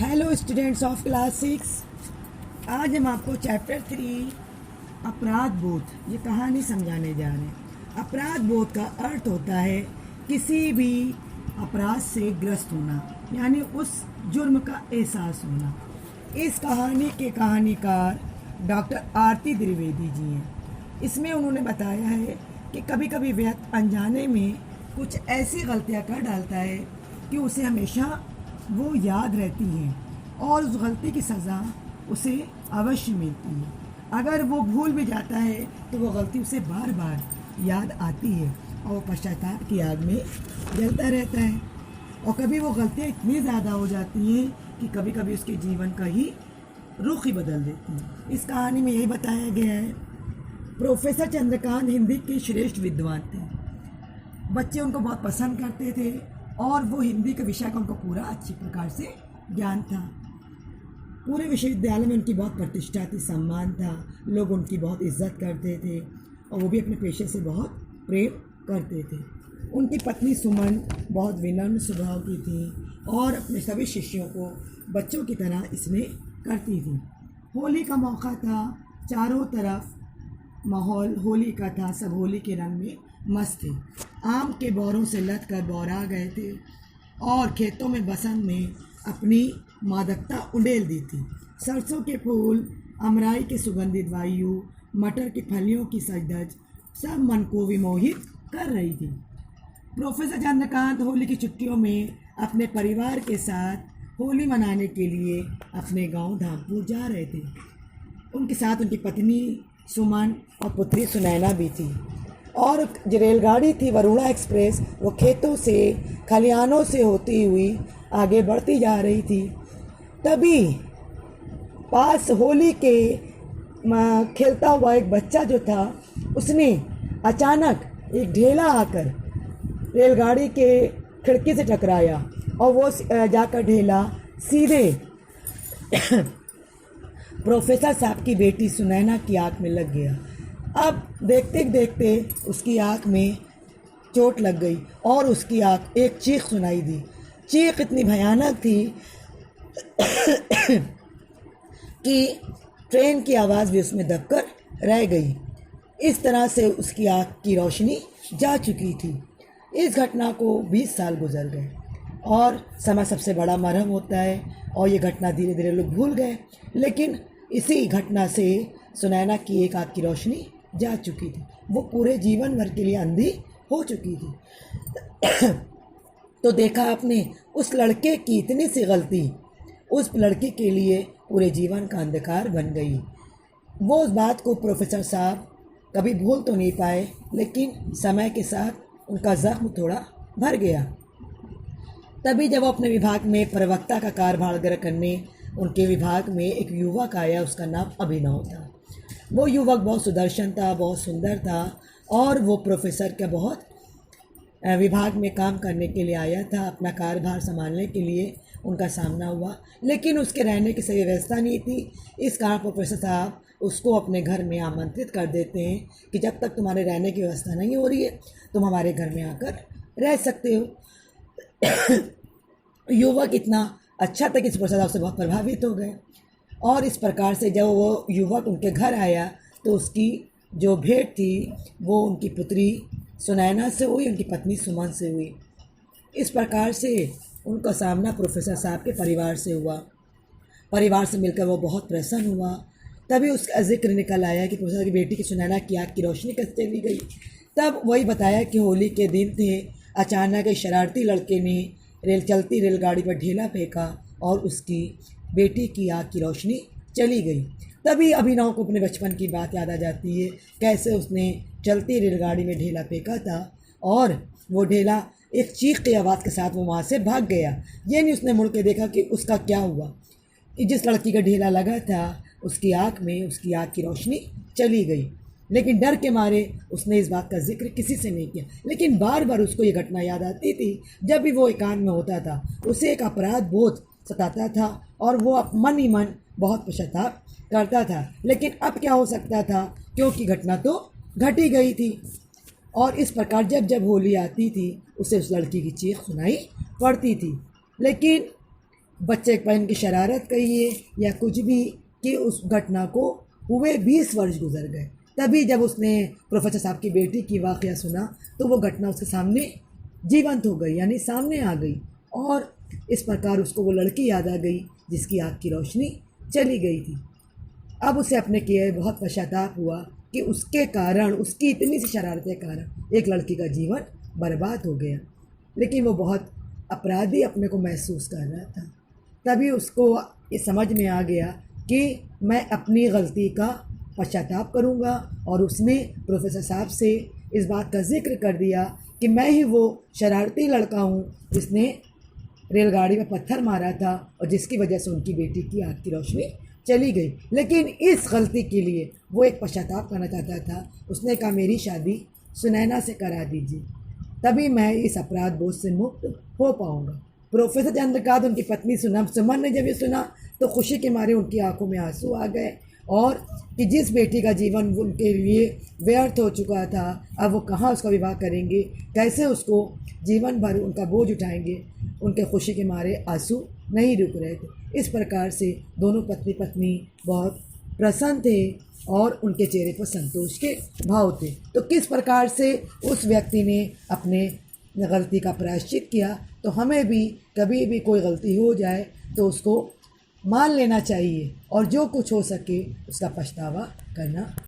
Hello students of class 6। आज हम आपको चैप्टर 3 अपराध बोध ये कहानी समझाने जा रहे हैं। अपराध बोध का अर्थ होता है किसी भी अपराध से ग्रस्त होना, यानी उस जुर्म का एहसास होना। इस कहानी के कहानीकार डॉक्टर आरती द्विवेदी जी हैं। इसमें उन्होंने बताया है कि कभी कभी व्यक्ति अनजाने में कुछ ऐसी गलतियां कर डालता है कि उसे हमेशा वो याद रहती हैं और उस गलती की सज़ा उसे अवश्य मिलती है। अगर वो भूल भी जाता है तो वो गलती उसे बार बार याद आती है और वो पश्चाताप की आग में जलता रहता है। और कभी वो गलतियाँ इतनी ज़्यादा हो जाती हैं कि कभी कभी उसके जीवन का ही रुख ही बदल देती हैं। इस कहानी में यही बताया गया है। प्रोफेसर चंद्रकांत हिंदी के श्रेष्ठ विद्वान थे। बच्चे उनको बहुत पसंद करते थे और वो हिंदी के विषय का उनको पूरा अच्छी प्रकार से ज्ञान था। पूरे विश्वविद्यालय में उनकी बहुत प्रतिष्ठा थी, सम्मान था, लोग उनकी बहुत इज्जत करते थे और वो भी अपने पेशे से बहुत प्रेम करते थे। उनकी पत्नी सुमन बहुत विनम्र स्वभाव की थी और अपने सभी शिष्यों को बच्चों की तरह इसमें करती थी। होली का मौका था, चारों तरफ माहौल होली का था, सब होली के रंग में मस्त थे। आम के बोरों से लद कर बौरा गए थे और खेतों में बसंत ने अपनी मादकता उड़ेल दी थी। सरसों के फूल, अमराई के सुगंधित वायु, मटर की फलियों की सजधज सब मन को विमोहित कर रही थी। प्रोफेसर चंद्रकांत होली की छुट्टियों में अपने परिवार के साथ होली मनाने के लिए अपने गांव धामपुर जा रहे थे। उनके साथ उनकी पत्नी सुमन और पुत्री सुनैना भी थी और जो रेलगाड़ी थी वरुणा एक्सप्रेस, वो खेतों से खलिहानों से होती हुई आगे बढ़ती जा रही थी। तभी पास होली के खेलता हुआ एक बच्चा जो था, उसने अचानक एक ढेला आकर रेलगाड़ी के खिड़की से टकराया और वो जाकर ढेला सीधे प्रोफेसर साहब की बेटी सुनैना की आँख में लग गया। अब देखते देखते उसकी आँख में चोट लग गई और उसकी आँख एक चीख सुनाई दी। चीख इतनी भयानक थी कि ट्रेन की आवाज़ भी उसमें दबकर रह गई। इस तरह से उसकी आँख की रोशनी जा चुकी थी। इस घटना को 20 साल गुजर गए और समय सबसे बड़ा मरहम होता है और ये घटना धीरे धीरे लोग भूल गए। लेकिन इसी घटना से सुनैना की एक आँख की रोशनी जा चुकी थी। वो पूरे जीवन भर के लिए अंधी हो चुकी थी। तो देखा आपने, उस लड़के की इतनी सी गलती उस लड़की के लिए पूरे जीवन का अंधकार बन गई। वो उस बात को प्रोफेसर साहब कभी भूल तो नहीं पाए, लेकिन समय के साथ उनका जख्म थोड़ा भर गया। तभी जब वो अपने विभाग में प्रवक्ता का कार्यभार करने उनके विभाग में एक युवक आया, उसका नाम अभिनव था। वो युवक बहुत सुदर्शन था, बहुत सुंदर था और वो प्रोफेसर का बहुत विभाग में काम करने के लिए आया था, अपना कार्यभार संभालने के लिए उनका सामना हुआ। लेकिन उसके रहने की सही व्यवस्था नहीं थी। इस कारण प्रोफेसर साहब उसको अपने घर में आमंत्रित कर देते हैं कि जब तक तुम्हारे रहने की व्यवस्था नहीं हो रही है तुम हमारे घर में आकर रह सकते हो। युवक इतना अच्छा था कि इस प्रोफेसर साहब से बहुत प्रभावित हो गए और इस प्रकार से जब वो युवक उनके घर आया तो उसकी जो भेंट थी वो उनकी पुत्री सुनैना से हुई, उनकी पत्नी सुमन से हुई। इस प्रकार से उनका सामना प्रोफेसर साहब के परिवार से हुआ। परिवार से मिलकर वो बहुत प्रसन्न हुआ। तभी उसका जिक्र निकल आया कि प्रोफेसर की बेटी की सुनैना की आँख की रोशनी कैसे चली गई। तब वही बताया कि होली के दिन थे, अचानक एक शरारती लड़के ने चलती रेलगाड़ी पर ढेला फेंका और उसकी बेटी की आँख की रोशनी चली गई। तभी अभिनव को अपने बचपन की बात याद आ जाती है, कैसे उसने चलती रेलगाड़ी में ढेला फेंका था और वो ढेला एक चीख की आवाज़ के साथ वो वहाँ से भाग गया। ये नहीं उसने मुड़ के देखा कि उसका क्या हुआ। जिस लड़की का ढेला लगा था उसकी आँख में उसकी आँख की रोशनी चली गई, लेकिन डर के मारे उसने इस बात का जिक्र किसी से नहीं किया। लेकिन बार बार उसको ये घटना याद आती थी। जब भी वो एकांत में होता था उसे एक अपराध बोध सताता था और वो मन ही मन बहुत पश्चाताप करता था। लेकिन अब क्या हो सकता था, क्योंकि घटना तो घट ही गई थी। और इस प्रकार जब जब होली आती थी उसे उस लड़की की चीख सुनाई पड़ती थी। लेकिन बच्चे पर इनकी शरारत कहिए या कुछ भी, कि उस घटना को हुए 20 वर्ष गुजर गए। तभी जब उसने प्रोफेसर साहब की बेटी की वाक़या सुना तो वो घटना उसके सामने जीवंत हो गई, यानी सामने आ गई, और इस प्रकार उसको वो लड़की याद आ गई जिसकी आँख की रोशनी चली गई थी। अब उसे अपने किए बहुत पश्चाताप हुआ कि उसके कारण, उसकी इतनी सी शरारत के कारण एक लड़की का जीवन बर्बाद हो गया। लेकिन वो बहुत अपराधी अपने को महसूस कर रहा था। तभी उसको ये समझ में आ गया कि मैं अपनी गलती का पश्चाताप करूँगा, और उसने प्रोफेसर साहब से इस बात का जिक्र कर दिया कि मैं ही वो शरारती लड़का हूँ जिसने रेलगाड़ी में पत्थर मारा था और जिसकी वजह से उनकी बेटी की आँख की रोशनी चली गई। लेकिन इस गलती के लिए वो एक पश्चाताप करना चाहता था। उसने कहा मेरी शादी सुनैना से करा दीजिए, तभी मैं इस अपराध बोझ से मुक्त हो पाऊँगा। प्रोफेसर चंद्रकांत, उनकी पत्नी सुमन ने जब ये सुना तो खुशी के मारे उनकी आंखों में आंसू आ गए, और कि जिस बेटी का जीवन उनके लिए व्यर्थ हो चुका था, अब वो कहाँ उसका विवाह करेंगे, कैसे उसको जीवन भर उनका बोझ उठाएंगे। उनके खुशी के मारे आंसू नहीं रुक रहे थे। इस प्रकार से दोनों पति पत्नी बहुत प्रसन्न थे और उनके चेहरे पर संतोष के भाव थे। तो किस प्रकार से उस व्यक्ति ने अपने गलती का प्रायश्चित किया। तो हमें भी कभी भी कोई गलती हो जाए तो उसको मान लेना चाहिए और जो कुछ हो सके उसका पछतावा करना